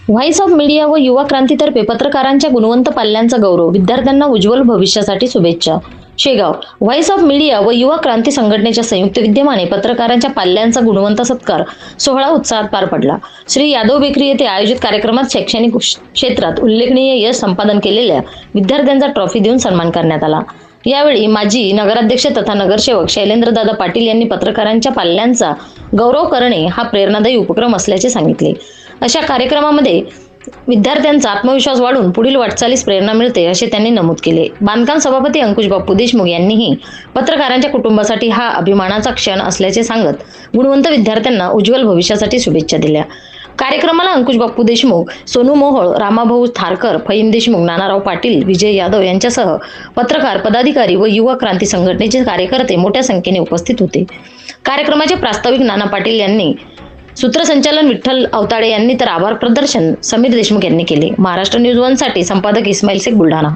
Voice of media व युवा क्रांतीतर्फे पत्रकारांच्या गुणवंत पाल्यांचा गौरव, विद्यार्थ्यांना उज्ज्वल भविष्यासाठी शुभेच्छा. शेगाव. व्हॉइस ऑफ मीडिया व युवा क्रांती संघटनेच्या संयुक्त विद्यमाने पत्रकारांच्या पाल्यांचा गुणवंत सत्कार सोहळा उत्साहात पार पडला. श्री यादव बेकरी येथे आयोजित कार्यक्रमात शैक्षणिक क्षेत्रात उल्लेखनीय यश संपादन केलेल्या विद्यार्थ्यांचा ट्रॉफी देऊन सन्मान करण्यात आला. यावेळी माजी नगराध्यक्ष तथा नगरसेवक शैलेंद्रदादा पाटील यांनी पत्रकारांच्या पाल्यांचा गौरव करणे हा प्रेरणादायी उपक्रम असल्याचे सांगितले. अशा कार्यक्रमामध्ये विद्यार्थ्यांचा आत्मविश्वास वाढून पुढील वाटचालीस प्रेरणा मिळते असे त्यांनी नमूद केले. बांधकाम सभापती अंकुश बाप्पू देशमुख यांनीही पत्रकारांच्या कुटुंबासाठी हा अभिमानाचा क्षण असल्याचे सांगत गुणवंत विद्यार्थ्यांना उज्ज्वल भविष्यासाठी शुभेच्छा दिल्या. कार्यक्रमाला अंकुश बाप्पू देशमुख, सोनू मोहोळ, रामाभाऊ थारकर, फहीम देशमुख, नानाराव पाटील, विजय यादव यांच्यासह पत्रकार, पदाधिकारी व युवा क्रांती संघटनेचे कार्यकर्ते मोठ्या संख्येने उपस्थित होते. कार्यक्रमाचे प्रास्ताविक नाना पाटील यांनी, सूत्रसंचालन विठ्ठल अवताडे यांनी तर आभार प्रदर्शन समीर देशमुख यांनी केले. महाराष्ट्र न्यूज 1 साठी संपादक इस्माईल शेख, बुलढाणा.